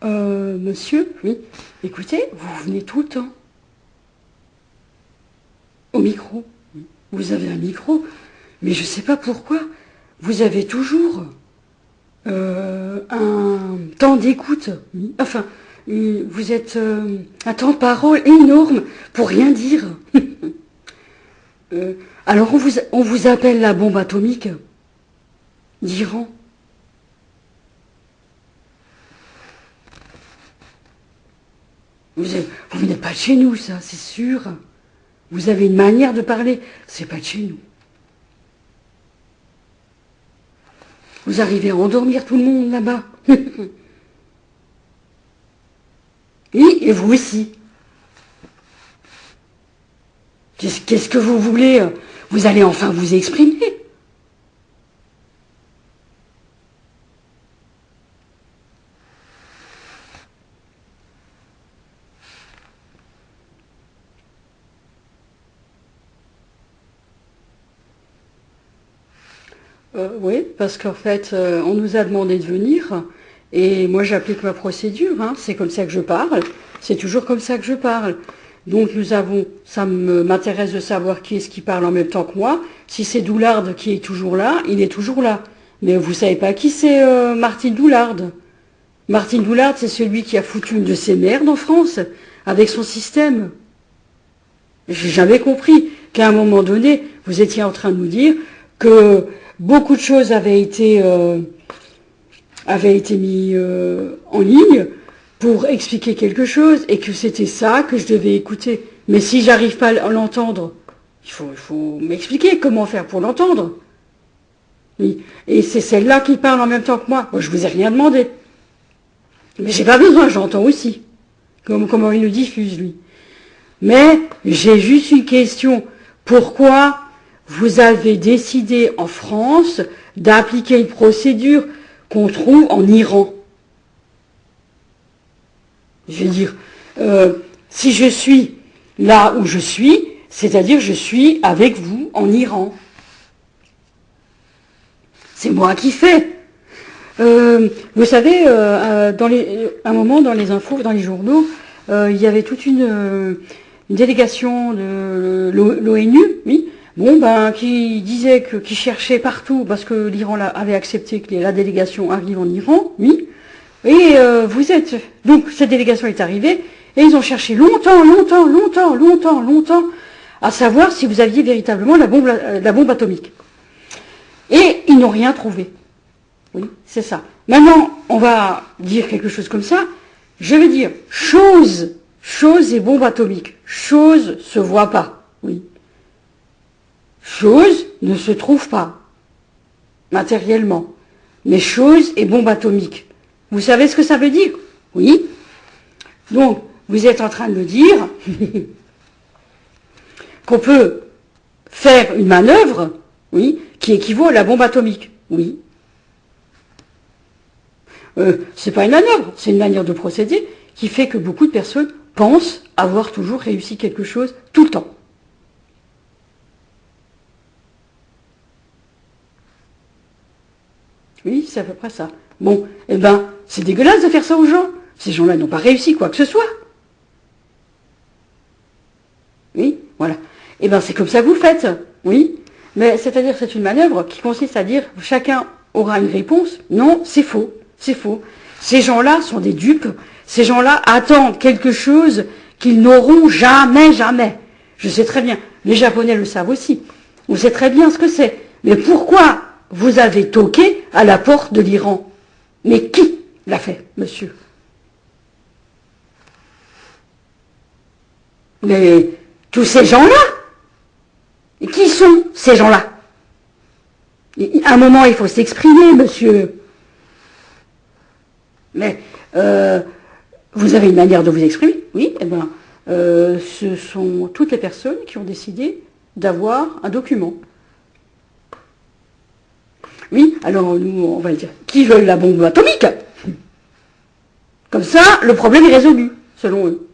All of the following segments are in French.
Monsieur, oui, écoutez, vous venez tout le temps. Au micro. Oui. Vous avez un micro, mais je ne sais pas pourquoi. Vous avez toujours un temps d'écoute. Oui. Enfin, vous êtes un temps de parole énorme pour rien dire. Euh, alors on vous appelle la bombe atomique d'Iran. Vous n'êtes pas de chez nous, ça, c'est sûr. Vous avez une manière de parler, c'est pas de chez nous. Vous arrivez à endormir tout le monde là-bas. Oui, et vous aussi. Qu'est-ce que vous voulez? Vous allez enfin vous exprimer. Oui, parce qu'en fait, on nous a demandé de venir, et moi j'applique ma procédure, hein, c'est comme ça que je parle, c'est toujours comme ça que je parle. Donc ça m'intéresse de savoir qui est-ce qui parle en même temps que moi. Si c'est Doulard qui est toujours là, il est toujours là. Mais vous savez pas qui c'est Martine Doulard? Martine Doulard, c'est celui qui a foutu une de ses merdes en France, avec son système. J'ai jamais compris qu'à un moment donné, vous étiez en train de nous dire que beaucoup de choses avaient été mis en ligne pour expliquer quelque chose et que c'était ça que je devais écouter. Mais si j'arrive pas à l'entendre, il faut m'expliquer comment faire pour l'entendre. Oui. Et c'est celle-là qui parle en même temps que moi. Moi, je vous ai rien demandé. Mais j'ai pas besoin, j'entends aussi. Comment il nous diffuse, lui. Mais j'ai juste une question. Pourquoi vous avez décidé en France d'appliquer une procédure qu'on trouve en Iran? Je veux dire, si je suis là où je suis, c'est-à-dire je suis avec vous en Iran. C'est moi qui fais. Vous savez, un moment dans les infos, dans les journaux, il y avait toute une délégation de l'ONU, oui, bon ben qui disait qui cherchait partout parce que l'Iran avait accepté que la délégation arrive en Iran, oui. Et donc cette délégation est arrivée et ils ont cherché longtemps à savoir si vous aviez véritablement la bombe atomique. Et ils n'ont rien trouvé. Oui, c'est ça. Maintenant, on va dire quelque chose comme ça. Je vais dire chose et bombe atomique. Chose se voit pas. Oui. Chose ne se trouve pas matériellement. Mais chose et bombe atomique. Vous savez ce que ça veut dire? Oui. Donc, vous êtes en train de me dire qu'on peut faire une manœuvre, oui, qui équivaut à la bombe atomique. Oui. C'est pas une manœuvre, c'est une manière de procéder qui fait que beaucoup de personnes pensent avoir toujours réussi quelque chose tout le temps. Oui, c'est à peu près ça. Bon, eh ben, c'est dégueulasse de faire ça aux gens. Ces gens-là n'ont pas réussi quoi que ce soit. Oui, voilà. Eh ben, c'est comme ça que vous faites. Oui. Mais c'est-à-dire c'est une manœuvre qui consiste à dire chacun aura une réponse. Non, c'est faux. C'est faux. Ces gens-là sont des dupes. Ces gens-là attendent quelque chose qu'ils n'auront jamais. Je sais très bien. Les Japonais le savent aussi. On sait très bien ce que c'est. Mais pourquoi vous avez toqué à la porte de l'Iran? Mais qui l'a fait, monsieur? Mais tous ces gens-là? Et qui sont ces gens-là? À un moment, il faut s'exprimer, monsieur. Mais vous avez une manière de vous exprimer, oui, eh bien, ce sont toutes les personnes qui ont décidé d'avoir un document. Oui, alors nous, on va dire, qui veulent la bombe atomique? Comme ça, le problème est résolu, selon eux.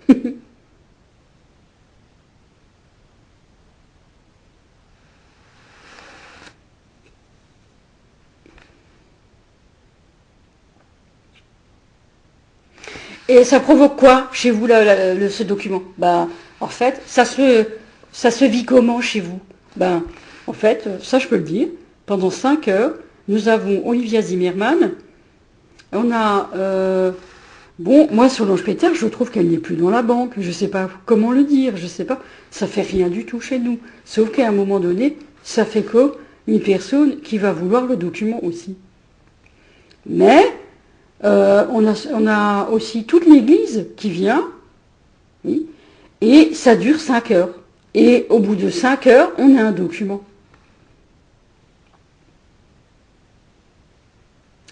Et ça provoque quoi chez vous, ce document? Ben, en fait, ça se vit comment chez vous? Ben, en fait, ça je peux le dire, pendant 5 heures, nous avons Olivia Zimmermann, on a... bon, moi, Solange Peter, je trouve qu'elle n'est plus dans la banque, je ne sais pas comment le dire, je ne sais pas, ça fait rien du tout chez nous, sauf qu'à un moment donné, ça fait que une personne qui va vouloir le document aussi. Mais... on a aussi toute l'église qui vient, oui, et ça dure 5 heures. Et au bout de 5 heures, on a un document.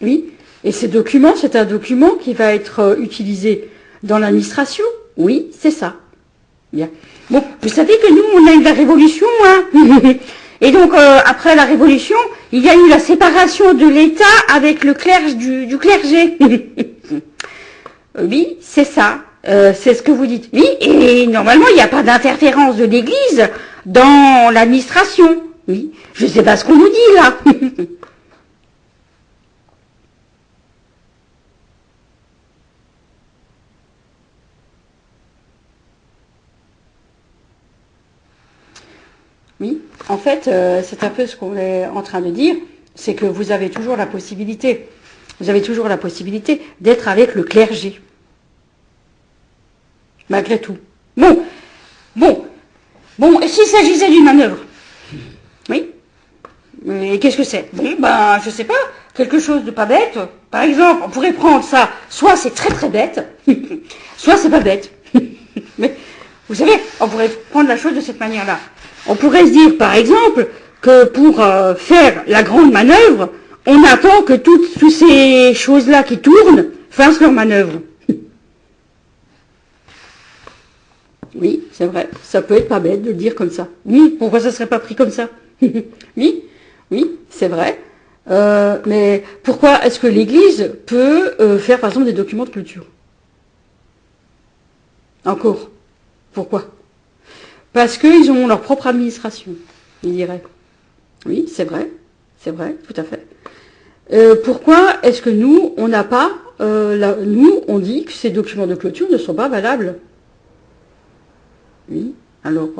Oui, et ce document, c'est un document qui va être utilisé dans l'administration. Oui, c'est ça. Bien. Bon, vous savez que nous, on a eu la Révolution, hein. Et donc, après la Révolution, il y a eu la séparation de l'État avec le clergé, du clergé. Oui, c'est ça. C'est ce que vous dites. Oui, et normalement, il n'y a pas d'interférence de l'Église dans l'administration. Oui, je ne sais pas ce qu'on nous dit, là. Oui, en fait, c'est un peu ce qu'on est en train de dire, c'est que vous avez toujours la possibilité d'être avec le clergé. Malgré tout. Bon, et s'il s'agissait d'une manœuvre? Oui. Mais qu'est-ce que c'est? Bon, ben, je sais pas, quelque chose de pas bête. Par exemple, on pourrait prendre ça, soit c'est très très bête, soit c'est pas bête. Mais, vous savez, on pourrait prendre la chose de cette manière-là. On pourrait se dire, par exemple, que pour faire la grande manœuvre, on attend que toutes ces choses-là qui tournent fassent leur manœuvre. Oui, c'est vrai, ça peut être pas bête de le dire comme ça. Oui, pourquoi ça ne serait pas pris comme ça? Oui, c'est vrai. Mais pourquoi est-ce que l'Église peut faire, par exemple, des documents de clôture? Encore. Pourquoi? Parce qu'ils ont leur propre administration, il dirait. Oui, c'est vrai, tout à fait. Pourquoi est-ce que nous, on n'a pas, nous, on dit que ces documents de clôture ne sont pas valables? Oui, alors,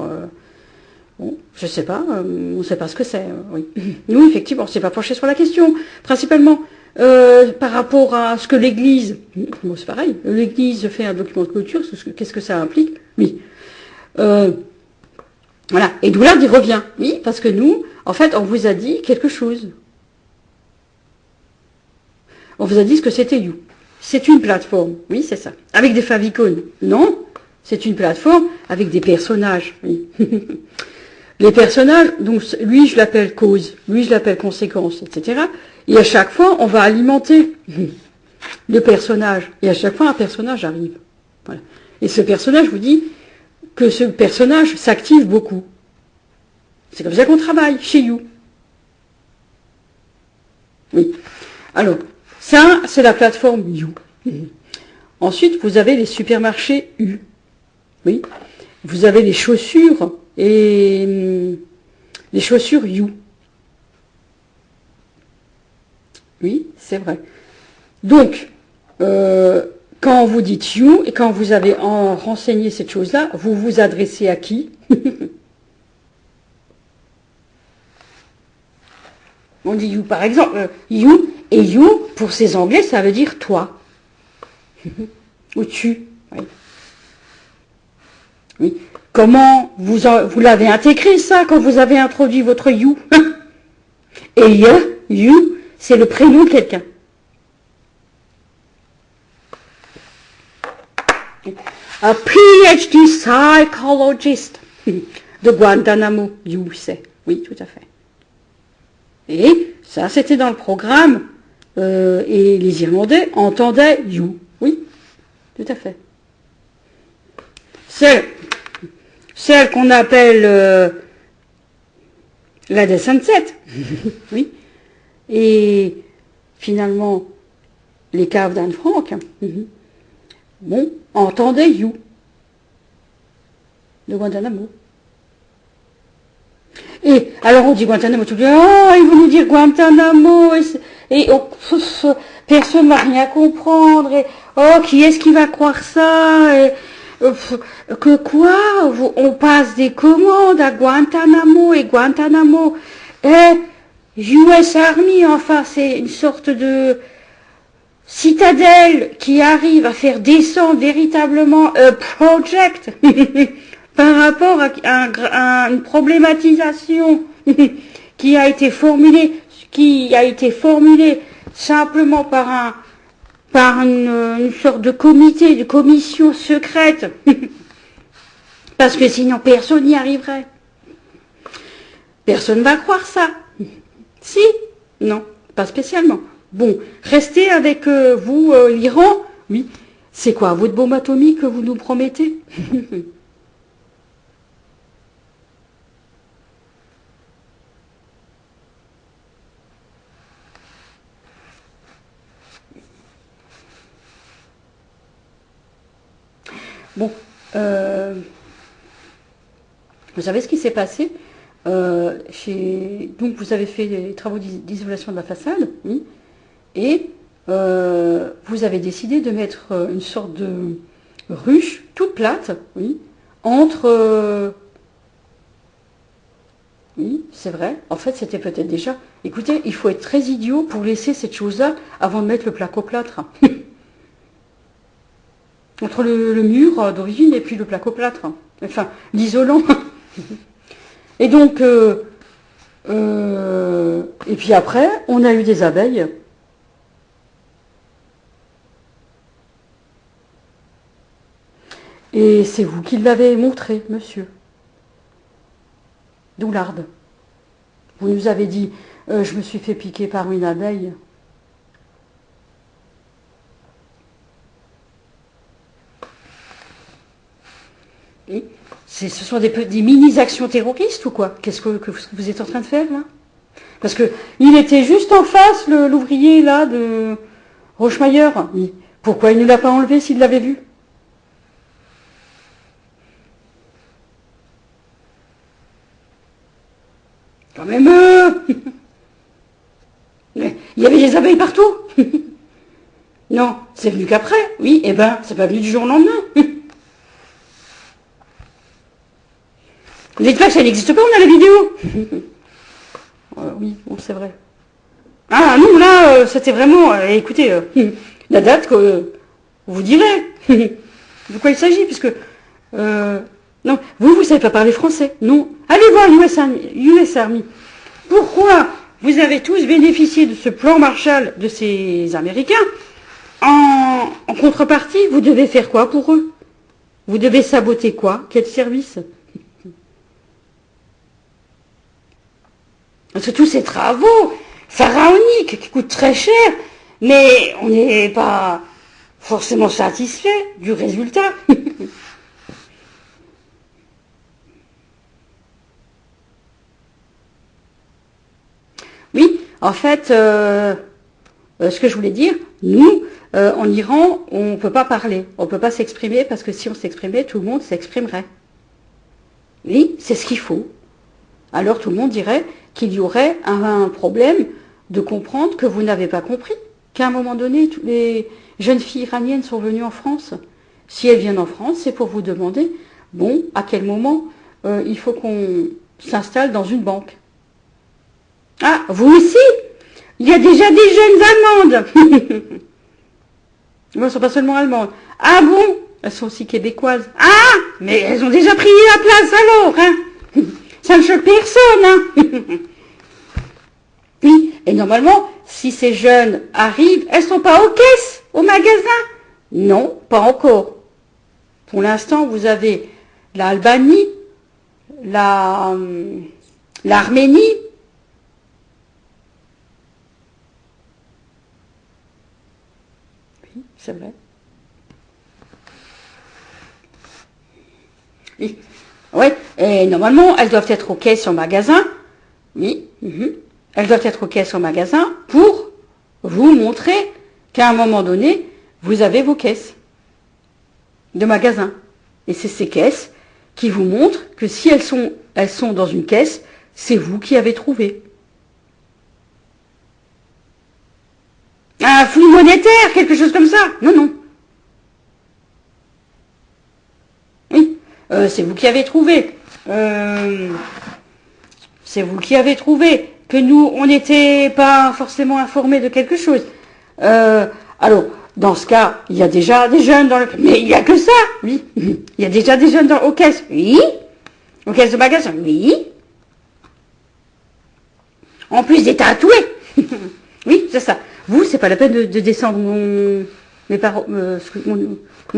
bon, je sais pas, on ne sait pas ce que c'est, oui. Nous, effectivement, on ne s'est pas penché sur la question, principalement par rapport à ce que l'Église, bon, c'est pareil, l'Église fait un document de clôture, qu'est-ce que ça implique? Oui. Voilà, et Doulard y revient, oui, parce que nous, en fait, on vous a dit quelque chose. On vous a dit ce que c'était You. C'est une plateforme, oui, c'est ça. Avec des favicons, non, c'est une plateforme avec des personnages, oui. Les personnages, donc lui je l'appelle cause, lui je l'appelle conséquence, etc. Et à chaque fois, on va alimenter le personnage. Et à chaque fois, un personnage arrive. Voilà. Et ce personnage vous dit que ce personnage s'active beaucoup. C'est comme ça qu'on travaille chez You. Oui. Alors, ça, c'est la plateforme You. Ensuite, vous avez les supermarchés U. Oui. Vous avez les chaussures et les chaussures You. Oui, c'est vrai. Donc, quand vous dites You et quand vous avez renseigné cette chose-là, vous vous adressez à qui? On dit You, par exemple, You, et You, pour ces Anglais, ça veut dire toi. Ou tu. Oui. Oui. Comment vous l'avez intégré, ça, quand vous avez introduit votre You? Et You, c'est le prénom de quelqu'un. A PhD psychologist de Guantanamo, You, c'est. Oui, tout à fait. Et ça, c'était dans le programme, et les Irlandais entendaient You. Oui, tout à fait. Celle qu'on appelle la des Sunset. Oui. Et finalement, les caves d'Anne Frank, bon, entendaient You de Guantanamo. Et alors on dit Guantanamo, tout le monde dit, oh, ils vont nous dire Guantanamo, et oh, personne va rien comprendre, et oh, qui est-ce qui va croire ça, et, que quoi, on passe des commandes à Guantanamo, et Guantanamo, US Army, enfin, c'est une sorte de citadelle qui arrive à faire descendre véritablement un project par rapport à une problématisation qui a été formulée simplement par une sorte de comité, de commission secrète, parce que sinon personne n'y arriverait. Personne ne va croire ça. Si? Non, pas spécialement. Bon, restez avec vous, l'Iran. Oui. C'est quoi, votre bombe atomique que vous nous promettez? Bon, vous savez ce qui s'est passé? Donc vous avez fait des travaux d'isolation de la façade, oui, et vous avez décidé de mettre une sorte de ruche toute plate, oui, entre... oui, c'est vrai, en fait c'était peut-être déjà... Écoutez, il faut être très idiot pour laisser cette chose-là avant de mettre le placo-plâtre. Entre le mur d'origine et puis le placo-plâtre, enfin l'isolant. Et donc, et puis après, on a eu des abeilles. Et c'est vous qui l'avez montré, monsieur Doulard. Vous nous avez dit, je me suis fait piquer par une abeille. Et ce sont des mini-actions terroristes ou quoi? Qu'est-ce que vous êtes en train de faire là? Parce que il était juste en face, l'ouvrier là de Rochemeyer. Pourquoi il ne l'a pas enlevé s'il l'avait vu? Quand même, il y avait des abeilles partout. Non, c'est venu qu'après. Oui, eh ben, c'est pas venu du jour au lendemain. Vous dites pas que ça n'existe pas, on a la vidéo. Oui, bon, c'est vrai. Ah non, là, c'était vraiment... écoutez, la date que vous direz de quoi il s'agit, puisque... non, vous savez pas parler français, non. Allez voir US Army. Pourquoi vous avez tous bénéficié de ce plan Marshall de ces Américains? En contrepartie, vous devez faire quoi pour eux? Vous devez saboter quoi? Quel service? Parce que tous ces travaux pharaoniques qui coûtent très cher, mais on n'est pas forcément satisfait du résultat. Oui, en fait, ce que je voulais dire, nous, en Iran, on ne peut pas parler, on ne peut pas s'exprimer, parce que si on s'exprimait, tout le monde s'exprimerait. Oui, c'est ce qu'il faut. Alors tout le monde dirait qu'il y aurait un problème de comprendre que vous n'avez pas compris, qu'à un moment donné, toutes les jeunes filles iraniennes sont venues en France. Si elles viennent en France, c'est pour vous demander, bon, à quel moment il faut qu'on s'installe dans une banque. Ah, vous aussi? Il y a déjà des jeunes Allemandes. Elles ne sont pas seulement allemandes. Ah bon? Elles sont aussi québécoises. Ah, mais elles ont déjà pris la place alors, hein? Ça ne choque personne, hein? Oui, et normalement, si ces jeunes arrivent, elles ne sont pas aux caisses, au magasin? Non, pas encore. Pour l'instant, vous avez l'Albanie, l'Arménie, oui, c'est vrai. Oui. Ouais, et normalement, elles doivent être aux caisses au magasin. Oui. Elles doivent être aux caisses au magasin pour vous montrer qu'à un moment donné, vous avez vos caisses de magasin. Et c'est ces caisses qui vous montrent que si elles sont dans une caisse, c'est vous qui avez trouvé. Un flux monétaire, quelque chose comme ça. Non, non. Oui, c'est vous qui avez trouvé. C'est vous qui avez trouvé que nous, on n'était pas forcément informés de quelque chose. Alors, dans ce cas, il y a déjà des jeunes dans le... Mais il n'y a que ça, oui. Il y a déjà des jeunes aux caisses, oui. Aux caisses de magasin, oui. En plus des tatoués. Oui, c'est ça. Vous, c'est pas la peine de descendre mon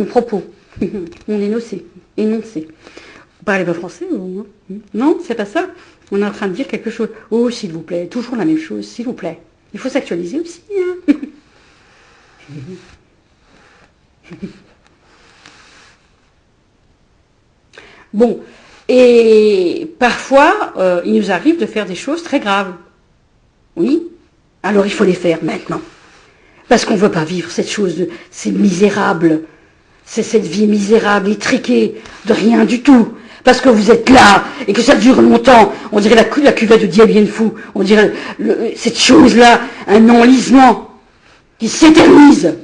propos, mon énoncé. Vous parlez pas français ou non, c'est pas ça. On est en train de dire quelque chose. Oh, s'il vous plaît, toujours la même chose, s'il vous plaît. Il faut s'actualiser aussi. Hein. Bon, et parfois, il nous arrive de faire des choses très graves. Oui, alors il faut les faire maintenant. Parce qu'on ne veut pas vivre cette chose, c'est misérable. C'est cette vie misérable, étriquée, de rien du tout. Parce que vous êtes là, et que ça dure longtemps. On dirait la cuvette de Diabien Fou. On dirait cette chose-là, un enlisement qui s'éternise.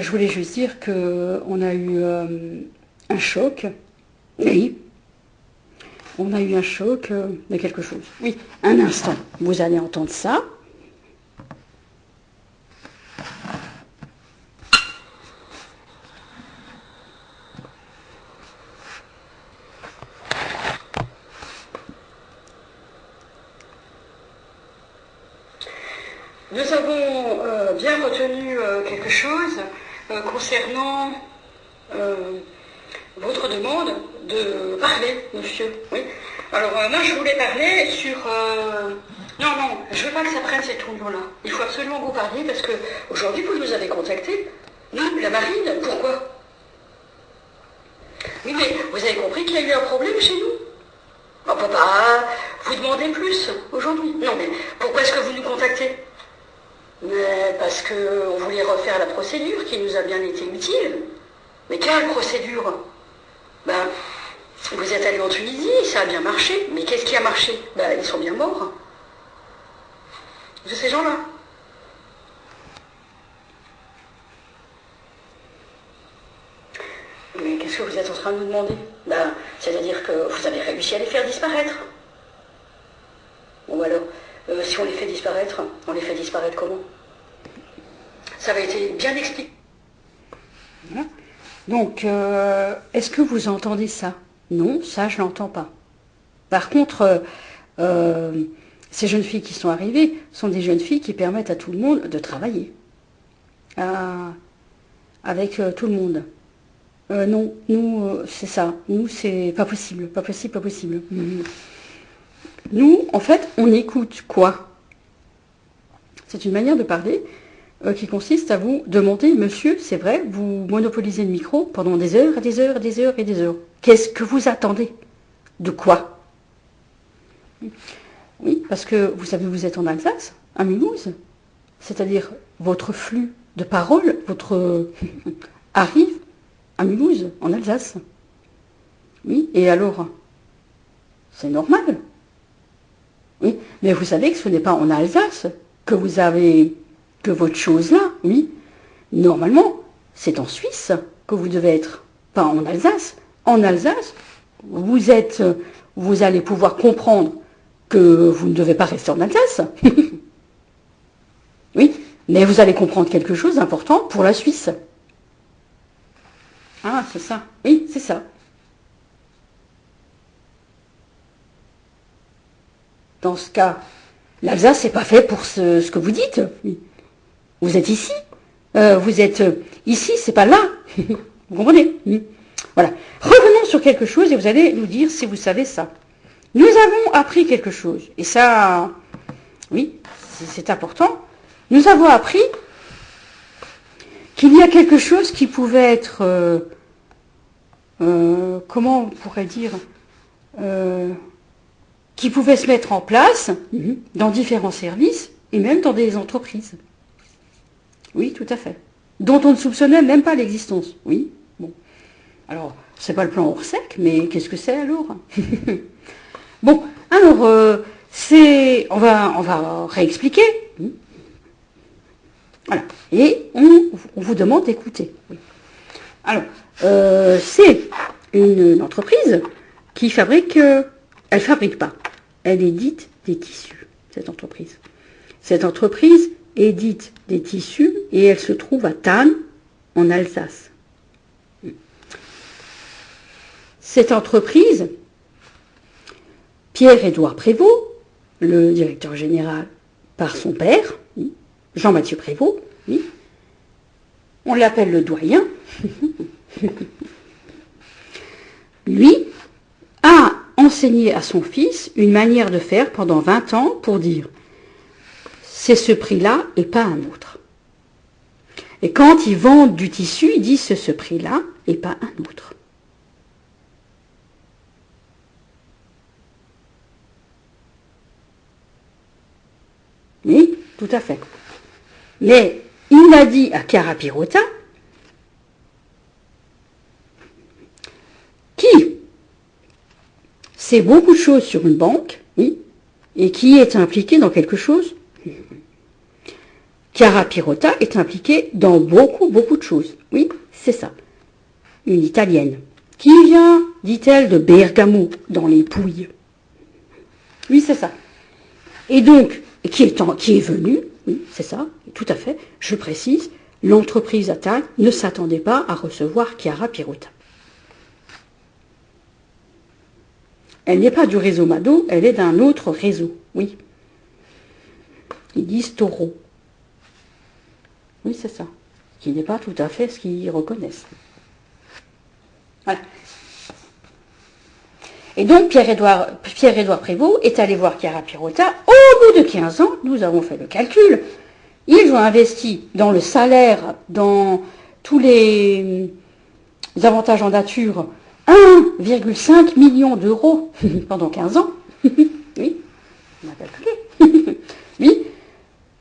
Je voulais juste dire qu'on a eu un choc. Oui. On a eu un choc de quelque chose. Oui, un instant. Vous allez entendre ça. Nous avons bien retenu quelque chose concernant votre demande de parler, monsieur. Oui. Alors, moi, je voulais parler sur... Non, je ne veux pas que ça prenne cette tournure-là. Il faut absolument que vous parliez parce que aujourd'hui, vous nous avez contacté. Non, la marine, pourquoi? Oui, mais vous avez compris qu'il y a eu un problème chez nous? On ne peut pas vous demander plus aujourd'hui. Non, mais pourquoi est-ce que vous nous contactez? Mais parce qu'on voulait refaire la procédure qui nous a bien été utile. Mais quelle procédure? Ben, vous êtes allé en Tunisie, ça a bien marché. Mais qu'est-ce qui a marché? Ben, ils sont bien morts. De ces gens-là. Mais qu'est-ce que vous êtes en train de nous demander? Ben, c'est-à-dire que vous avez réussi à les faire disparaître. Ou alors, si on les fait disparaître comment? Ça avait été bien expliqué. Voilà. Donc, est-ce que vous entendez ça? Non, ça, je l'entends pas. Par contre, ces jeunes filles qui sont arrivées sont des jeunes filles qui permettent à tout le monde de travailler. Avec tout le monde. Non, nous, c'est ça. Nous, c'est pas possible. Pas possible, pas possible. Nous, en fait, on écoute quoi? C'est une manière de parler qui consiste à vous demander, monsieur, c'est vrai, vous monopolisez le micro pendant des heures et des heures et des heures et des heures. Qu'est-ce que vous attendez? De quoi? Oui, parce que vous savez, vous êtes en Alsace, à Mulhouse. C'est-à-dire, votre flux de parole, arrive à Mulhouse, en Alsace. Oui, et alors? C'est normal. Oui, mais vous savez que ce n'est pas en Alsace que vous avez que votre chose-là, oui. Normalement, c'est en Suisse que vous devez être, pas en Alsace. En Alsace, vous allez pouvoir comprendre que vous ne devez pas rester en Alsace. Oui, mais vous allez comprendre quelque chose d'important pour la Suisse. Ah, c'est ça. Oui, c'est ça. Dans ce cas, l'Alsace, c'est pas fait pour ce que vous dites. Vous êtes ici. Vous êtes ici, c'est pas là. Vous comprenez? Voilà. Revenons sur quelque chose et vous allez nous dire si vous savez ça. Nous avons appris quelque chose. Et ça, oui, c'est important. Nous avons appris qu'il y a quelque chose qui pouvait être, comment on pourrait dire, qui pouvaient se mettre en place dans différents services et même dans des entreprises. Oui, tout à fait. Dont on ne soupçonnait même pas l'existence. Oui, bon. Alors, c'est pas le plan Orsec, mais qu'est-ce que c'est alors? Bon, alors, on va réexpliquer. Voilà. Et on vous demande d'écouter. Oui. Alors, c'est une entreprise qui fabrique, elle fabrique pas, elle édite des tissus, cette entreprise. Cette entreprise édite des tissus et elle se trouve à Thann, en Alsace. Cette entreprise, Pierre-Édouard Prévost, le directeur général par son père, Jean-Mathieu Prévost, oui, on l'appelle le doyen, lui a enseigné à son fils une manière de faire pendant 20 ans pour dire c'est ce prix-là et pas un autre. Et quand ils vendent du tissu, ils disent c'est ce prix-là et pas un autre. Oui, tout à fait. Mais il a dit à Chiara Pierotta, qui sait beaucoup de choses sur une banque, oui, et qui est impliqué dans quelque chose. Chiara Pierotta est impliquée dans beaucoup de choses. Oui, c'est ça. Une Italienne. Qui vient, dit-elle, de Bergamo, dans les Pouilles. Oui, c'est ça. Et donc, qui est venue, oui, c'est ça, tout à fait, je précise, l'entreprise à Thann ne s'attendait pas à recevoir Chiara Pierotta. Elle n'est pas du réseau Mado, elle est d'un autre réseau, oui. Ils disent taureau. Oui, c'est ça. Qui n'est pas tout à fait ce qu'ils reconnaissent. Voilà. Et donc, Pierre-Édouard Prévost est allé voir Chiara Pierotta. Au bout de 15 ans, nous avons fait le calcul, ils ont investi dans le salaire, dans tous les avantages en nature, 1,5 million d'euros pendant 15 ans. Oui, on a calculé. Oui,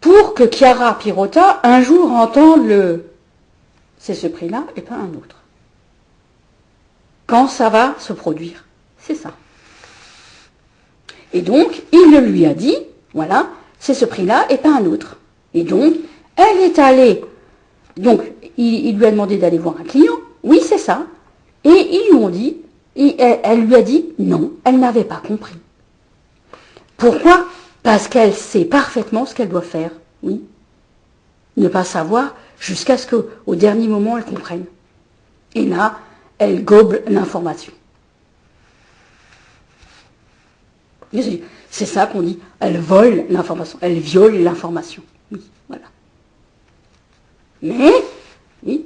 pour que Chiara Pierotta, un jour, entende c'est ce prix-là et pas un autre. Quand ça va se produire. C'est ça. Et donc, il le lui a dit, voilà, c'est ce prix-là et pas un autre. Et donc, elle est allée, donc, il lui a demandé d'aller voir un client, oui, c'est ça. Et ils lui ont dit, et elle lui a dit, non, elle n'avait pas compris. Pourquoi? Parce qu'elle sait parfaitement ce qu'elle doit faire, oui. Ne pas savoir jusqu'à ce qu'au dernier moment, elle comprenne. Et là, elle gobe l'information. C'est ça qu'on dit, elle vole l'information, elle viole l'information. Oui, voilà. Mais, oui,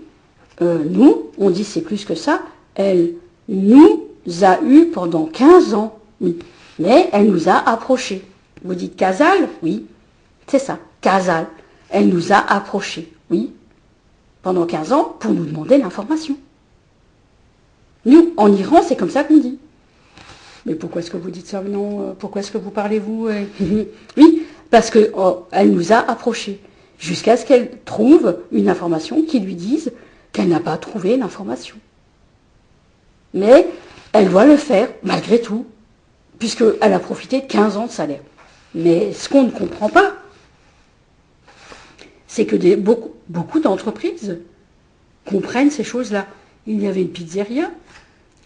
nous, on dit c'est plus que ça, elle nous a eu pendant 15 ans, oui, mais elle nous a approchés. Vous dites Casal? Oui, c'est ça, Casal. Elle nous a approchés, oui, pendant 15 ans pour nous demander l'information. Nous, en Iran, c'est comme ça qu'on dit. Mais pourquoi est-ce que vous dites ça? Non, pourquoi est-ce que vous parlez, vous? Oui, parce qu'elle nous a approchés, jusqu'à ce qu'elle trouve une information qui lui dise qu'elle n'a pas trouvé l'information. Mais elle doit le faire, malgré tout, puisqu'elle a profité de 15 ans de salaire. Mais ce qu'on ne comprend pas, c'est que beaucoup d'entreprises comprennent ces choses-là. Il y avait une pizzeria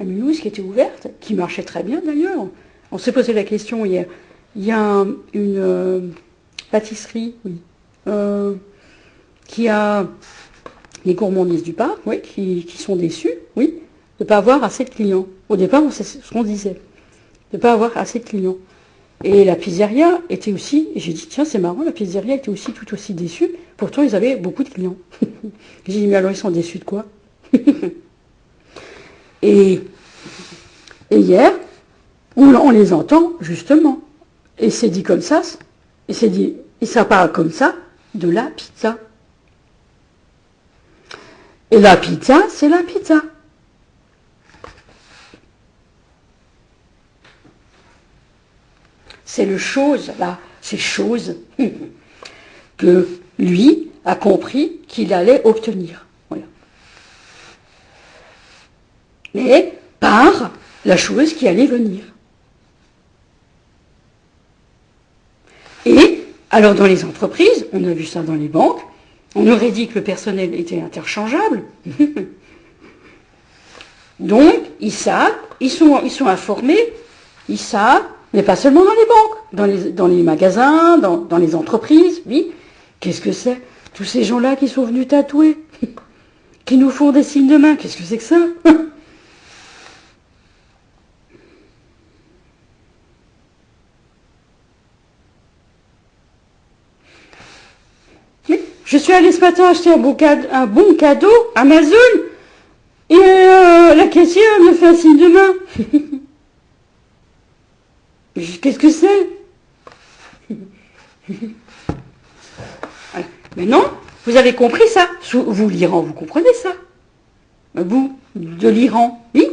à Mulhouse qui était ouverte, qui marchait très bien d'ailleurs. On s'est posé la question hier. Il y a une pâtisserie, oui, qui a les gourmandises du parc, oui, qui sont déçus, oui, de ne pas avoir assez de clients. Au départ, c'est ce qu'on disait, de ne pas avoir assez de clients. Et la pizzeria était aussi, et j'ai dit, tiens, c'est marrant, la pizzeria était aussi tout aussi déçue, pourtant ils avaient beaucoup de clients. J'ai dit, mais alors ils sont déçus de quoi? Et hier, on les entend, justement. Et c'est dit comme ça, et ça parle comme ça, de la pizza. Et la pizza, c'est la pizza. c'est le chose, là, c'est chose que lui a compris qu'il allait obtenir. Voilà. Mais par la chose qui allait venir. Et, alors dans les entreprises, on a vu ça dans les banques, on aurait dit que le personnel était interchangeable. Donc, ils savent, ils sont informés, ils savent, mais pas seulement dans les banques, dans les magasins, dans les entreprises, oui. Qu'est-ce que c'est? Tous ces gens-là qui sont venus tatouer, qui nous font des signes de main, qu'est-ce que c'est que ça? Mais je suis allée ce matin acheter un bon cadeau, Amazon, et la caissière me fait un signe de main. Qu'est-ce que c'est? Voilà. Mais non, vous avez compris ça. Vous, l'Iran, vous comprenez ça? Vous, de l'Iran, oui?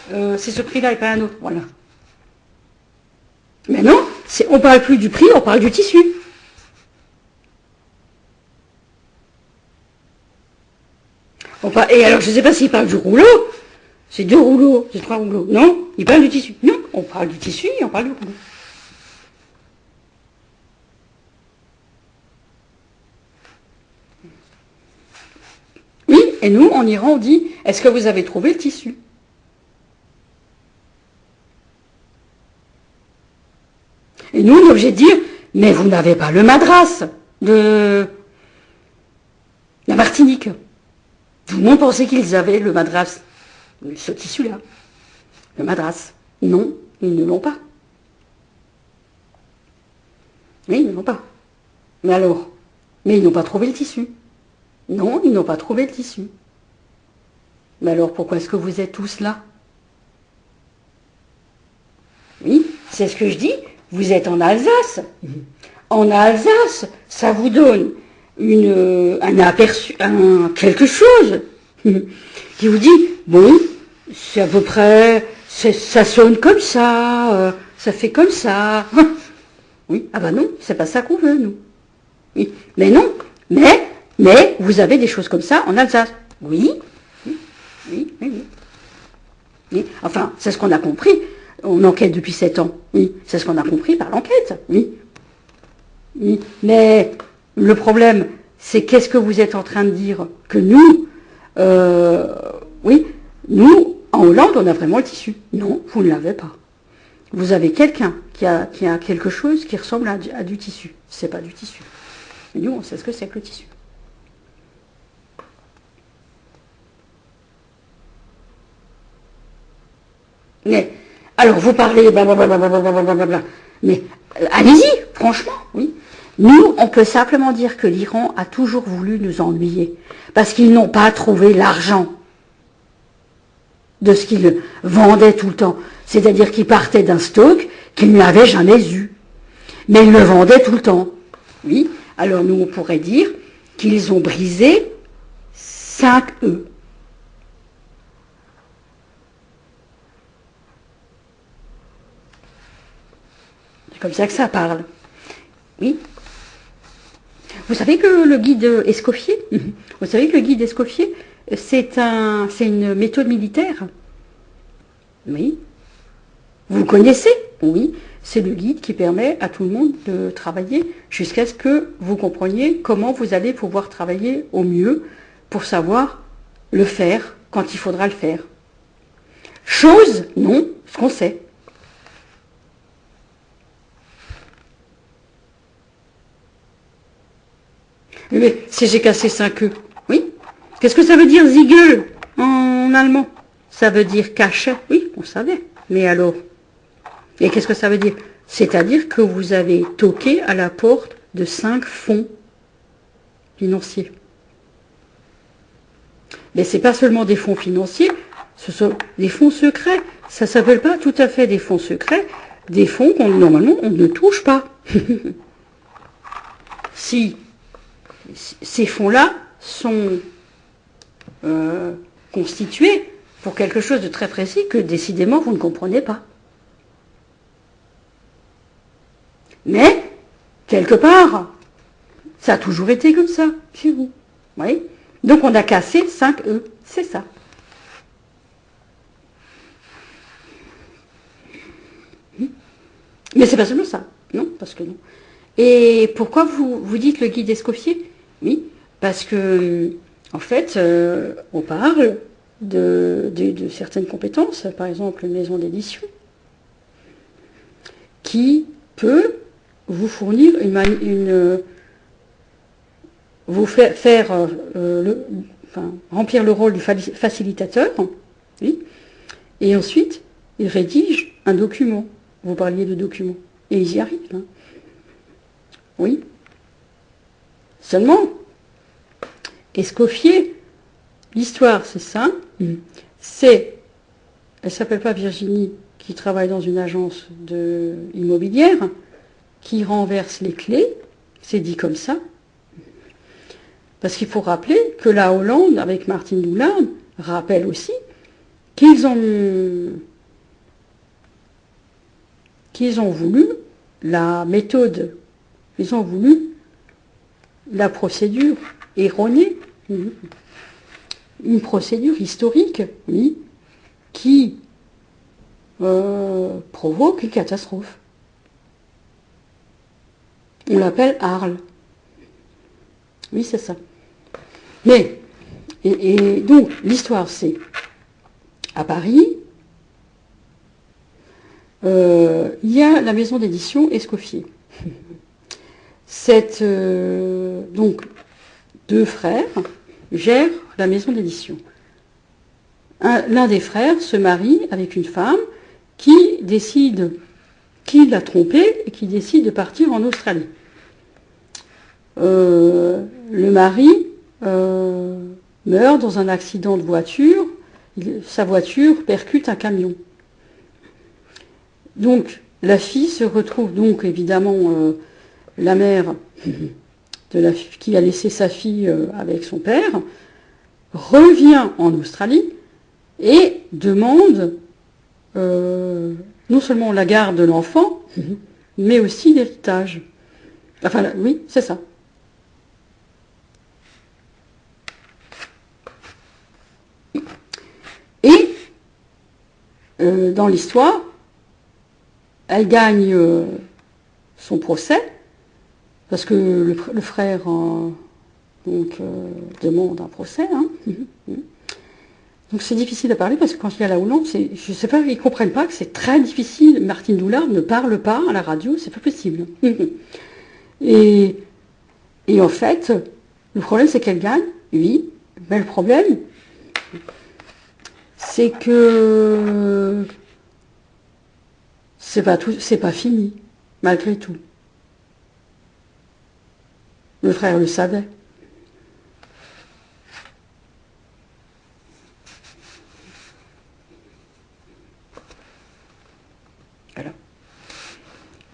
C'est ce prix-là et pas un autre, voilà. Mais non, on parle plus du prix, on parle du tissu. Et alors, je ne sais pas s'il parle du rouleau. C'est 2 rouleaux, c'est 3 rouleaux. Non, il parle du tissu. Non, on parle du tissu et on parle du rouleau. Oui, et nous, en Iran, on dit, est-ce que vous avez trouvé le tissu? Et nous, on est obligé de dire, mais vous n'avez pas le madras de la Martinique. Tout le monde pensait qu'ils avaient le madras, ce tissu-là. Le madras. Non, ils ne l'ont pas. Oui, ils ne l'ont pas. Mais alors? Mais ils n'ont pas trouvé le tissu. Non, ils n'ont pas trouvé le tissu. Mais alors, pourquoi est-ce que vous êtes tous là? Oui, c'est ce que je dis. Vous êtes en Alsace. En Alsace, ça vous donne un aperçu, quelque chose qui vous dit, bon, c'est à peu près, ça sonne comme ça fait comme ça. Oui, ah ben non, c'est pas ça qu'on veut, nous. Oui, mais non, mais vous avez des choses comme ça en Alsace. Oui, oui. Oui. Enfin, c'est ce qu'on a compris. On enquête depuis 7 ans. Oui, c'est ce qu'on a compris par l'enquête. Oui. Oui. Mais le problème, c'est qu'est-ce que vous êtes en train de dire? Que nous, oui, nous, en Hollande, on a vraiment le tissu. Non, vous ne l'avez pas. Vous avez quelqu'un qui a quelque chose qui ressemble à du tissu. C'est pas du tissu. Mais nous, on sait ce que c'est que le tissu. Mais, alors, vous parlez, blablabla, mais allez-y, franchement, oui. Nous, on peut simplement dire que l'Iran a toujours voulu nous ennuyer, parce qu'ils n'ont pas trouvé l'argent de ce qu'ils vendaient tout le temps. C'est-à-dire qu'ils partaient d'un stock qu'ils n'avaient jamais eu. Mais ils le vendaient tout le temps. Oui, alors nous, on pourrait dire qu'ils ont brisé 5 œufs. C'est comme ça que ça parle. Oui. Vous savez que le guide Escoffier, c'est une méthode militaire. Oui. Vous le connaissez? Oui. C'est le guide qui permet à tout le monde de travailler jusqu'à ce que vous compreniez comment vous allez pouvoir travailler au mieux pour savoir le faire quand il faudra le faire. Chose, non, ce qu'on sait. Mais si j'ai cassé 5 œufs, oui. Qu'est-ce que ça veut dire Ziegel en allemand? Ça veut dire cachet, oui, on savait. Mais alors? Et qu'est-ce que ça veut dire? C'est-à-dire que vous avez toqué à la porte de 5 fonds financiers. Mais ce n'est pas seulement des fonds financiers, ce sont des fonds secrets. Ça ne s'appelle pas tout à fait des fonds secrets, des fonds qu'on normalement on ne touche pas. Si ces fonds-là sont constitués pour quelque chose de très précis que décidément vous ne comprenez pas. Mais, quelque part, ça a toujours été comme ça, chez vous. Vous voyez? Donc on a cassé 5 E, c'est ça. Mais c'est pas seulement ça, non, parce que non. Et pourquoi vous dites le guide Escoffier? Oui, parce que, en fait, on parle de certaines compétences, par exemple une maison d'édition, qui peut vous fournir vous faire remplir le rôle du facilitateur, oui, et ensuite, il rédige un document. Vous parliez de documents, et ils y arrivent. Hein. Oui. Seulement, Escoffier, l'histoire, c'est ça. C'est, elle s'appelle pas Virginie, qui travaille dans une agence immobilière, qui renverse les clés, c'est dit comme ça. Parce qu'il faut rappeler que la Hollande, avec Martine Doulard, rappelle aussi qu'ils ont voulu la méthode, ils ont voulu la procédure erronée, une procédure historique, oui, qui provoque une catastrophe. On l'appelle Arles. Oui, c'est ça. Mais, et donc, l'histoire, c'est à Paris, il y a la maison d'édition Escoffier. Donc, 2 frères gèrent la maison d'édition. L'un des frères se marie avec une femme qui l'a trompé et qui décide de partir en Australie. Le mari meurt dans un accident de voiture, sa voiture percute un camion. Donc, la fille se retrouve donc, évidemment, la mère qui a laissé sa fille avec son père, revient en Australie et demande non seulement la garde de l'enfant, mais aussi l'héritage. Enfin, oui, c'est ça. Et dans l'histoire, elle gagne son procès, parce que le frère demande un procès. Hein. Donc c'est difficile à parler, parce que quand il y a la Hollande, je ne sais pas, ils ne comprennent pas que c'est très difficile. Martine Doulard ne parle pas à la radio, c'est pas possible. Et en fait, le problème c'est qu'elle gagne, oui, mais le problème, c'est que c'est pas fini, malgré tout. Le frère le savait. Voilà.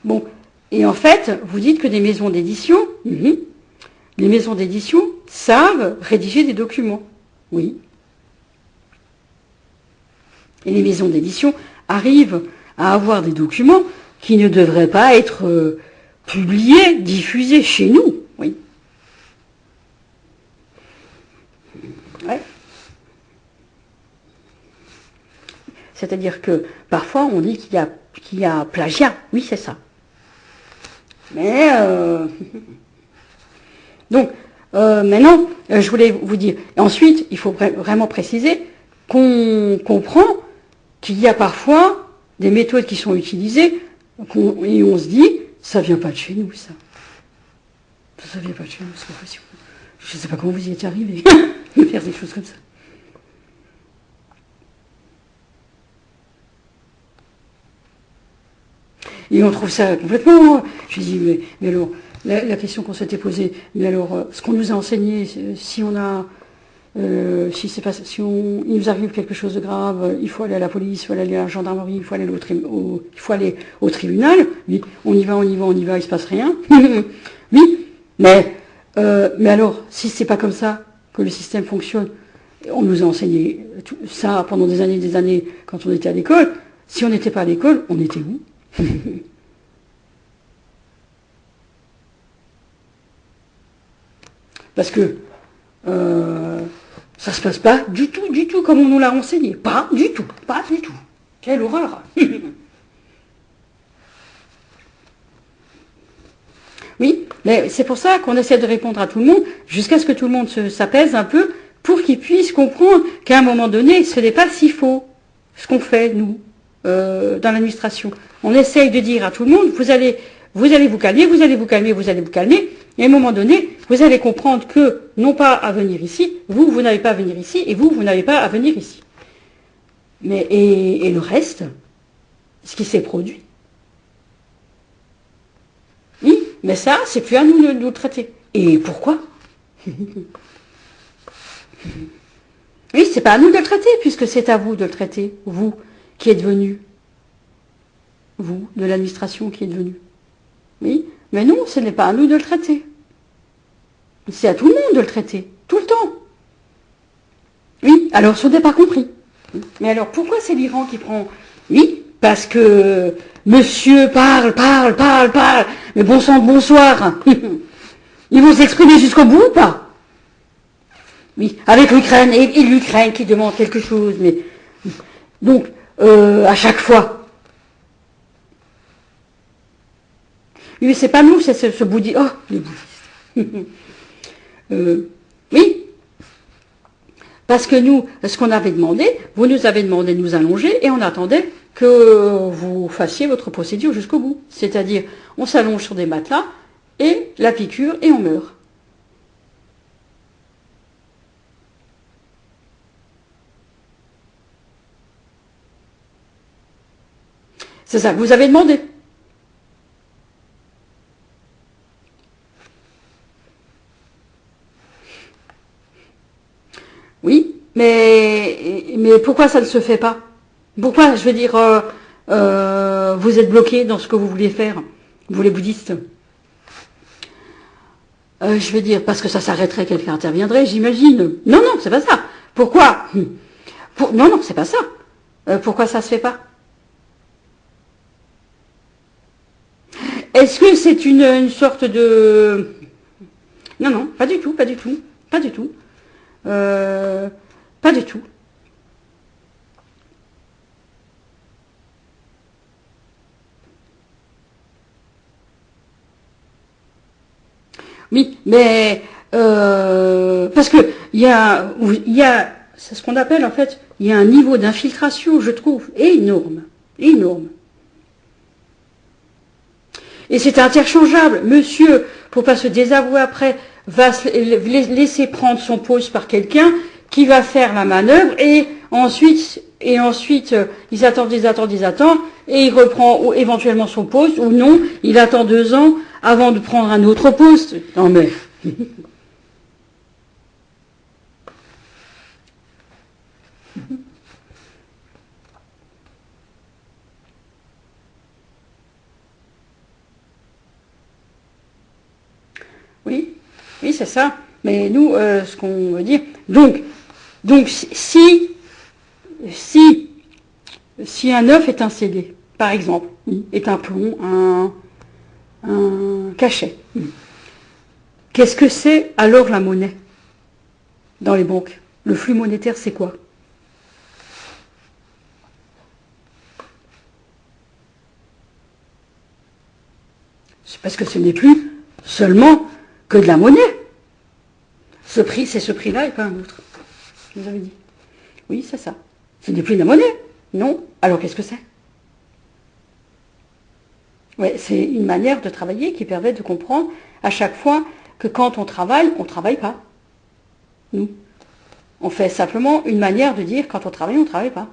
Bon, et en fait, vous dites que des maisons d'édition, les maisons d'édition savent rédiger des documents. Oui. Et les maisons d'édition arrivent à avoir des documents qui ne devraient pas être publiés, diffusés chez nous. Oui. Ouais. C'est-à-dire que parfois on dit qu'il y a plagiat. Oui, c'est ça. Mais donc maintenant, je voulais vous dire. Et ensuite, il faut vraiment préciser qu'on comprend qu'il y a parfois des méthodes qui sont utilisées et on se dit, ça vient pas de chez nous, ça. Ça vient pas de chez nous, c'est pas possible. Je ne sais pas comment vous y êtes arrivé de faire des choses comme ça. Et on trouve ça complètement... Je dis, mais alors, la question qu'on s'était posée, mais alors, ce qu'on nous a enseigné, si on a... il nous arrive quelque chose de grave, il faut aller à la police, il faut aller à la gendarmerie, il faut aller au tribunal. Oui, on y va, il se passe rien. Oui, mais alors, si c'est pas comme ça que le système fonctionne, on nous a enseigné ça pendant des années, quand on était à l'école. Si on n'était pas à l'école, on était où? Parce que ça se passe pas du tout comme on nous l'a renseigné. Pas du tout. Quelle horreur. Oui, mais c'est pour ça qu'on essaie de répondre à tout le monde, jusqu'à ce que tout le monde s'apaise un peu, pour qu'ils puissent comprendre qu'à un moment donné, ce n'est pas si faux, ce qu'on fait, nous, dans l'administration. On essaye de dire à tout le monde, vous allez vous calmer, et à un moment donné, vous allez comprendre que, non pas à venir ici, vous n'avez pas à venir ici, et vous n'avez pas à venir ici. Mais, et le reste, ce qui s'est produit, oui, mais ça, c'est plus à nous de le traiter. Et pourquoi? Oui, c'est pas à nous de le traiter, puisque c'est à vous de le traiter, vous qui êtes venus. Vous, de l'administration qui êtes venus. Oui, mais non, ce n'est pas à nous de le traiter. C'est à tout le monde de le traiter, tout le temps. Oui, alors ce n'est pas compris. Mais alors, pourquoi c'est l'Iran qui prend... Oui, parce que monsieur parle. Mais bon sang, bonsoir. Ils vont s'exprimer jusqu'au bout ou pas? Oui, avec l'Ukraine, et l'Ukraine qui demande quelque chose, mais... Donc, à chaque fois. Oui, mais c'est pas nous, c'est ce bouddhiste. Oh, les bouddhistes. Oui. Parce que nous, ce qu'on avait demandé, vous nous avez demandé de nous allonger, et on attendait que vous fassiez votre procédure jusqu'au bout. C'est-à-dire, on s'allonge sur des matelas, et la piqûre, et on meurt. C'est ça que vous avez demandé. Oui, mais pourquoi ça ne se fait pas? Pourquoi, je veux dire, vous êtes bloqué dans ce que vous vouliez faire, vous les bouddhistes? Je veux dire, parce que ça s'arrêterait, quelqu'un interviendrait, j'imagine. Non, c'est pas ça. Pourquoi? Non, c'est pas ça. Pourquoi ça se fait pas? Est-ce que c'est une sorte de... Non, pas du tout. Pas du tout. Oui, mais parce que c'est ce qu'on appelle en fait, il y a un niveau d'infiltration, je trouve, énorme. Et c'est interchangeable. Monsieur, pour pas se désavouer après, va laisser prendre son poste par quelqu'un qui va faire la manœuvre et ensuite ils attendent, et il reprend éventuellement son poste, ou non, il attend 2 ans avant de prendre un autre poste. Non mais... Oui, c'est ça. Mais nous, ce qu'on veut dire... Donc si un œuf est un CD, par exemple, est un plomb, un cachet, qu'est-ce que c'est alors la monnaie dans les banques? Le flux monétaire, c'est quoi? C'est parce que ce n'est plus seulement que de la monnaie. Ce prix, c'est ce prix-là et pas un autre. Vous avez dit. Oui, c'est ça. Ce n'est plus de la monnaie. Non. Alors qu'est-ce que c'est? Ouais, c'est une manière de travailler qui permet de comprendre à chaque fois que quand on ne travaille pas. Nous. On fait simplement une manière de dire quand on ne travaille pas.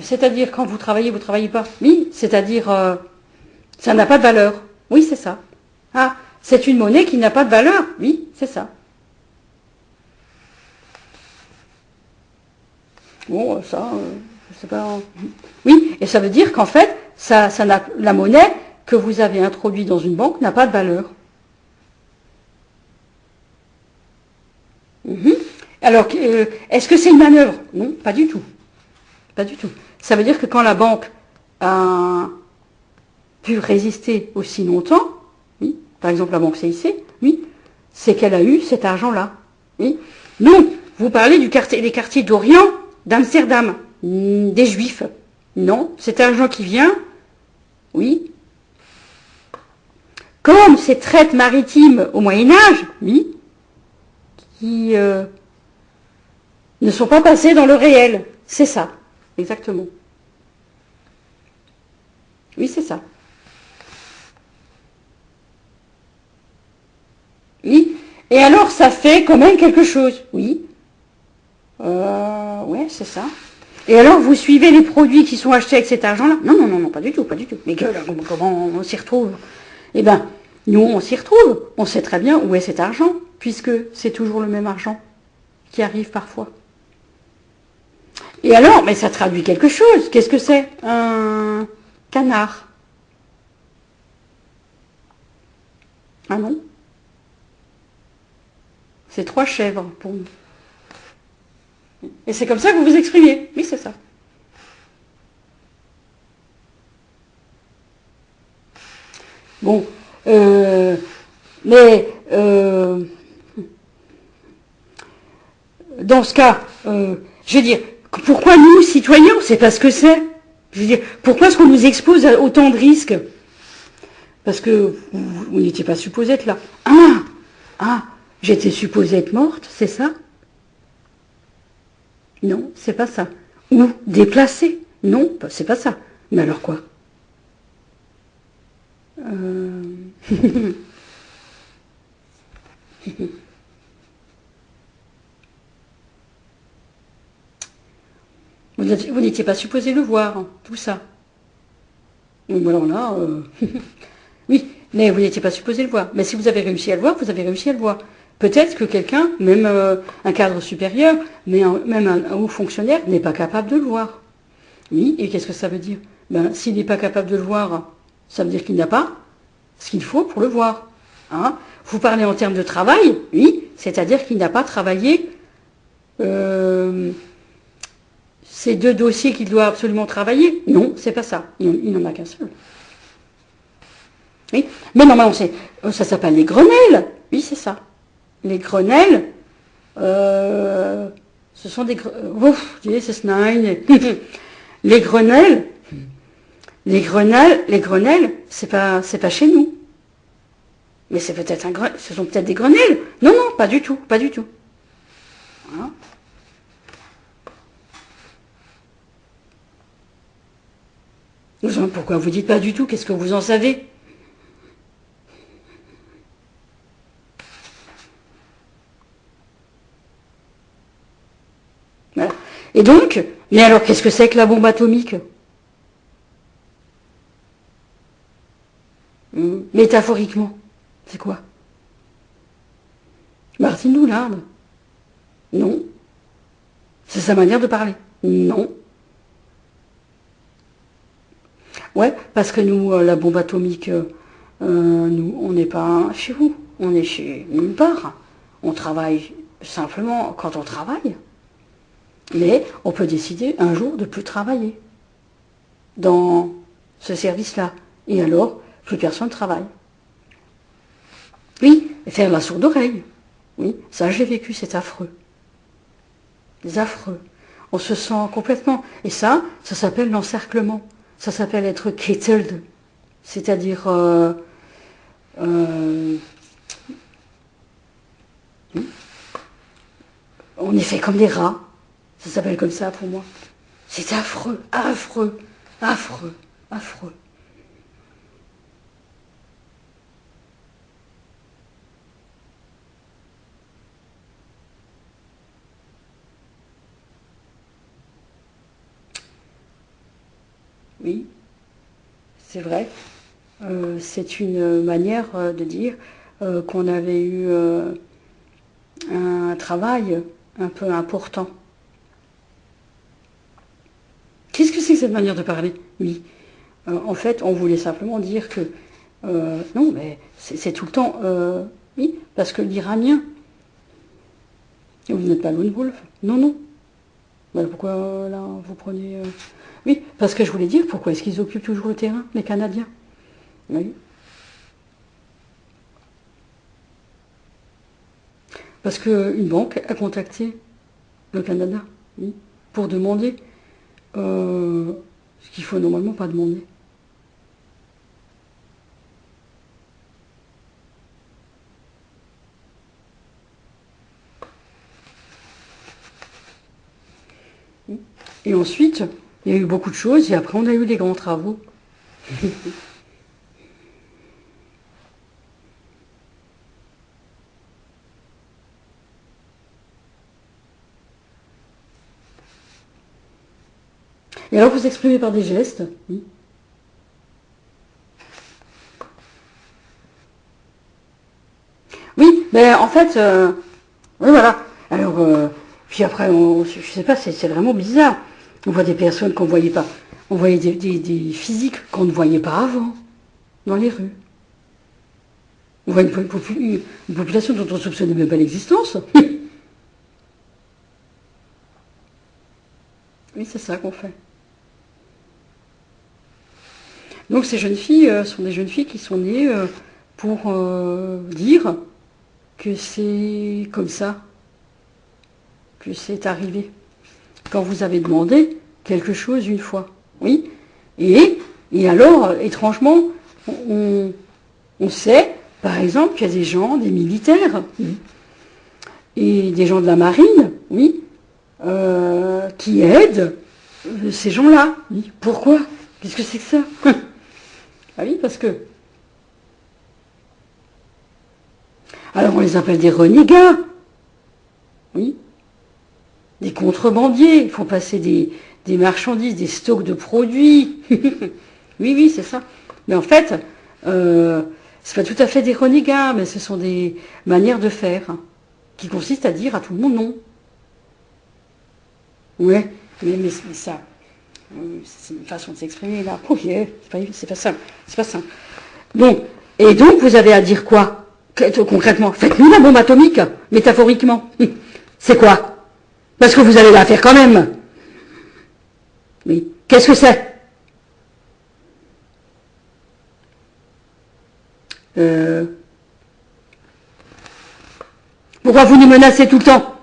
C'est-à-dire quand vous travaillez pas. Oui, c'est-à-dire ça n'a pas de valeur. Oui, c'est ça. Ah, c'est une monnaie qui n'a pas de valeur. Oui, c'est ça. Bon, ça, je sais pas. Oui, et ça veut dire qu'en fait, la monnaie que vous avez introduite dans une banque n'a pas de valeur. Alors, est-ce que c'est une manœuvre? Non, pas du tout. Pas du tout. Ça veut dire que quand la banque pu résister aussi longtemps, oui, par exemple la banque CIC, oui, c'est qu'elle a eu cet argent-là. Oui. Donc, vous parlez des quartiers d'Orient, d'Amsterdam, des Juifs. Non, cet argent qui vient, oui. Comme ces traites maritimes au Moyen-Âge, oui, qui ne sont pas passées dans le réel. C'est ça, exactement. Oui, c'est ça. Oui. Et alors, ça fait quand même quelque chose. Oui. Ouais, c'est ça. Et alors, vous suivez les produits qui sont achetés avec cet argent-là? Non, non, non, non, pas du tout, pas du tout. Mais comment on s'y retrouve? Eh bien, nous, on s'y retrouve. On sait très bien où est cet argent, puisque c'est toujours le même argent qui arrive parfois. Et alors, mais ça traduit quelque chose. Qu'est-ce que c'est? Un canard. Ah non? C'est 3 chèvres pour nous. Et c'est comme ça que vous vous exprimez. Oui, c'est ça. Bon, mais dans ce cas, je veux dire, pourquoi nous, citoyens, c'est pas ce que c'est. Je veux dire, pourquoi est-ce qu'on nous expose à autant de risques? Parce que vous n'étiez pas supposé être là. J'étais supposée être morte, c'est ça? Non, c'est pas ça. Ou déplacée? Non, c'est pas ça. Mais alors quoi? Vous n'étiez pas supposé le voir, hein, tout ça. Donc alors là, oui, mais vous n'étiez pas supposé le voir. Mais si vous avez réussi à le voir, vous avez réussi à le voir. Peut-être que quelqu'un, même un cadre supérieur, mais même un haut fonctionnaire, n'est pas capable de le voir. Oui, et qu'est-ce que ça veut dire? Ben, s'il n'est pas capable de le voir, ça veut dire qu'il n'a pas ce qu'il faut pour le voir. Hein? Vous parlez en termes de travail, oui, c'est-à-dire qu'il n'a pas travaillé ces 2 dossiers qu'il doit absolument travailler. Non, c'est pas ça. Il n'en a qu'un seul. Oui, mais normalement, ça s'appelle les Grenelles. Oui, c'est ça. Les Grenelles, ce sont des... Les Grenelles, c'est pas chez nous. Mais c'est peut-être ce sont peut-être des Grenelles. Non, non, pas du tout, pas du tout. Hein? Pourquoi vous dites pas du tout? Qu'est-ce que vous en savez? Voilà. Et donc, mais alors qu'est-ce que c'est que la bombe atomique? Métaphoriquement, c'est quoi? Martine Doulard? Non. C'est sa manière de parler? Non. Ouais, parce que nous, la bombe atomique, nous, on n'est pas chez vous, on est chez nulle part. On travaille simplement quand on travaille. Mais on peut décider un jour de plus travailler dans ce service-là. Et alors, plus personne ne travaille. Oui, faire la sourde oreille. Oui, ça j'ai vécu, c'est affreux. C'est affreux. On se sent complètement... Et ça s'appelle l'encerclement. Ça s'appelle être kettled. C'est-à-dire... on est fait comme des rats. Ça s'appelle comme ça pour moi. C'est affreux, affreux, affreux, affreux. Oui, c'est vrai. C'est une manière de dire qu'on avait eu un travail un peu important. Qu'est-ce que c'est que cette manière de parler? Oui. En fait, on voulait simplement dire que... non, mais c'est tout le temps... oui, parce que l'Iranien... Vous n'êtes pas Lone Wolf? Non, non. Ben, là, vous prenez... Oui, parce que je voulais dire, pourquoi est-ce qu'ils occupent toujours le terrain, les Canadiens? Oui. Parce qu'une banque a contacté le Canada, oui, pour demander ce qu'il faut normalement pas demander. Et ensuite, il y a eu beaucoup de choses, et après on a eu les grands travaux. Et alors vous exprimez par des gestes, oui. Oui, mais en fait, oui, voilà. Alors, puis après, je sais pas, c'est vraiment bizarre. On voit des personnes qu'on ne voyait pas. On voyait des physiques qu'on ne voyait pas avant, dans les rues. On voit une population dont on ne soupçonnait même pas l'existence. Oui, c'est ça qu'on fait. Donc ces jeunes filles sont des jeunes filles qui sont nées pour dire que c'est comme ça, que c'est arrivé. Quand vous avez demandé quelque chose une fois. Oui. Et alors, étrangement, on, on sait, par exemple, qu'il y a des gens, des militaires, oui, et des gens de la marine, oui, qui aident ces gens-là. Oui. Pourquoi? Qu'est-ce que c'est que ça? Ah oui, parce que... Alors on les appelle des renégats. Oui. Des contrebandiers. Ils font passer des marchandises, des stocks de produits. Oui, oui, c'est ça. Mais en fait, c'est pas tout à fait des renégats, mais ce sont des manières de faire qui consistent à dire à tout le monde non. Ouais, mais ça, c'est une façon de s'exprimer là. Oh yeah, c'est pas ça. C'est pas ça. Bon, et donc vous avez à dire quoi concrètement? Faites-nous la bombe atomique, métaphoriquement. C'est quoi? Parce que vous allez la faire quand même. Oui. Qu'est-ce que c'est? euh, Pourquoi vous nous menacez tout le temps?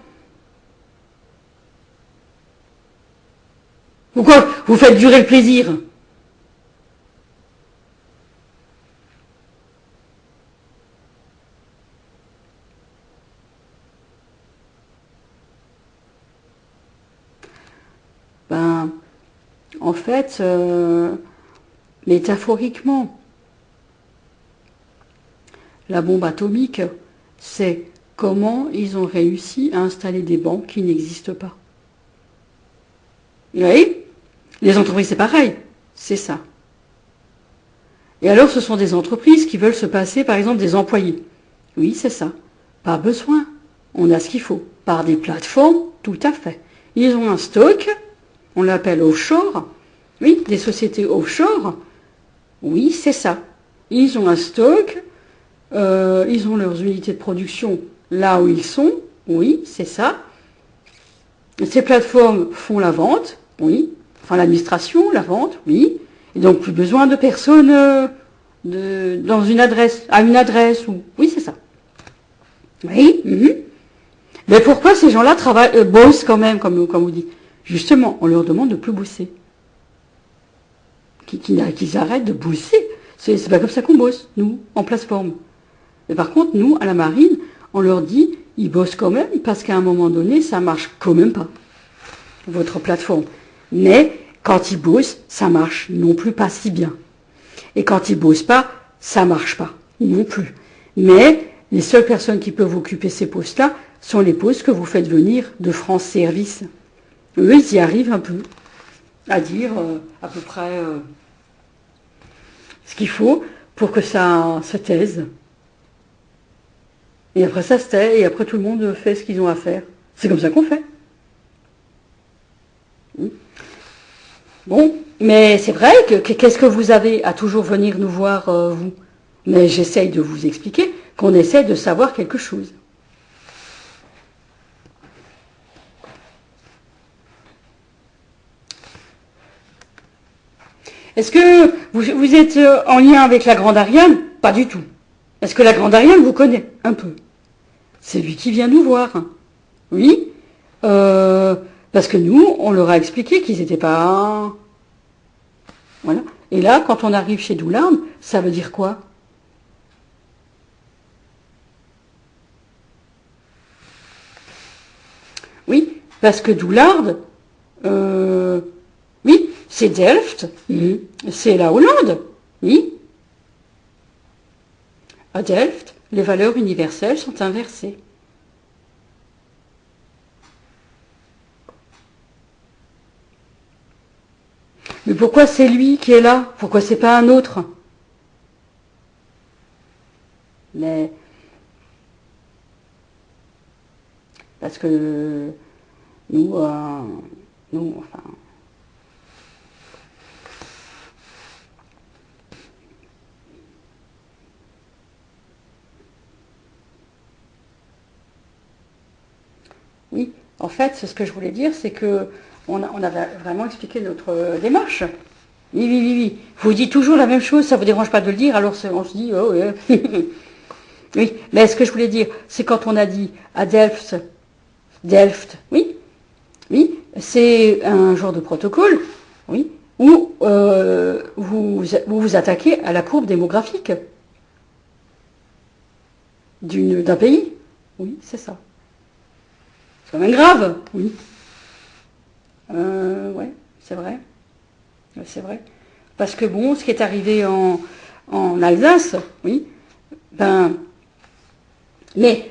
Pourquoi vous faites durer le plaisir? Ben, en fait, métaphoriquement, la bombe atomique, c'est comment ils ont réussi à installer des banques qui n'existent pas. Vous voyez? Les entreprises, c'est pareil. C'est ça. Et alors, ce sont des entreprises qui veulent se passer, par exemple, des employés. Oui, c'est ça. Pas besoin. On a ce qu'il faut. Par des plateformes, tout à fait. Ils ont un stock, on l'appelle offshore. Oui, des sociétés offshore. Oui, c'est ça. Ils ont un stock, ils ont leurs unités de production là où ils sont. Oui, c'est ça. Ces plateformes font la vente. Oui. Enfin, l'administration, la vente. Oui. Et donc, plus besoin de personnes dans une adresse, à une adresse. Ou... Oui, c'est ça. Oui. Mais pourquoi ces gens-là bossent quand même, comme vous dites? Justement, on leur demande de plus bosser. Qu'ils arrêtent de bosser. C'est pas comme ça qu'on bosse, nous, en plateforme. Mais par contre, nous, à la marine, on leur dit, ils bossent quand même, parce qu'à un moment donné, ça marche quand même pas, votre plateforme. Mais quand ils bossent, ça marche non plus pas si bien. Et quand ils bossent pas, ça marche pas non plus. Mais les seules personnes qui peuvent occuper ces postes-là sont les postes que vous faites venir de France Service. Eux, ils y arrivent un peu à dire à peu près ce qu'il faut pour que ça se taise. Et après ça se tait, et après tout le monde fait ce qu'ils ont à faire. C'est comme ça qu'on fait. Bon, mais c'est vrai que qu'est-ce que vous avez à toujours venir nous voir, vous? Mais j'essaye de vous expliquer qu'on essaie de savoir quelque chose. Est-ce que vous êtes en lien avec la grande Ariane? Pas du tout. Est-ce que la grande Ariane vous connaît? Un peu. C'est lui qui vient nous voir. Oui. Parce que nous, on leur a expliqué qu'ils n'étaient pas... Voilà. Et là, quand on arrive chez Doulard, ça veut dire quoi? Oui, parce que Doulard, oui, c'est Delft, c'est la Hollande, oui. À Delft, les valeurs universelles sont inversées. Mais pourquoi c'est lui qui est là? Pourquoi c'est pas un autre? Mais parce que nous, enfin, oui. En fait, ce que je voulais dire, c'est que on avait vraiment expliqué notre démarche. Oui, oui, oui, oui. Vous dites toujours la même chose, ça vous dérange pas de le dire, alors on se dit, oh, ouais. Oui, mais ce que je voulais dire, c'est quand on a dit à Delft, oui, oui, c'est un genre de protocole, oui, où vous attaquez à la courbe démographique d'un pays. Oui, c'est ça. C'est quand même grave, oui. Ouais, c'est vrai. Ouais, c'est vrai. Parce que bon, ce qui est arrivé en Alsace, oui, ben, mais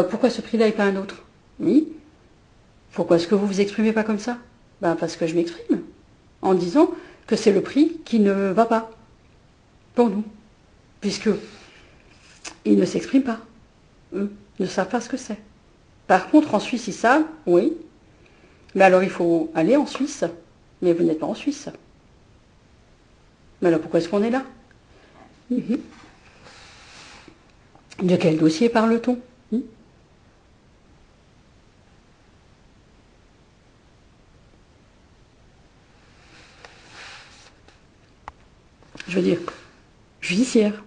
pourquoi ce prix-là et pas un autre? Oui. Pourquoi est-ce que vous vous exprimez pas comme ça? Ben parce que je m'exprime en disant que c'est le prix qui ne va pas pour nous, puisque ils ne s'expriment pas, eux ne savent pas ce que c'est. Par contre, en Suisse, ils savent, oui, mais alors il faut aller en Suisse, mais vous n'êtes pas en Suisse. Mais alors pourquoi est-ce qu'on est là? Mhm. De quel dossier parle-t-on? Je veux dire, judiciaire.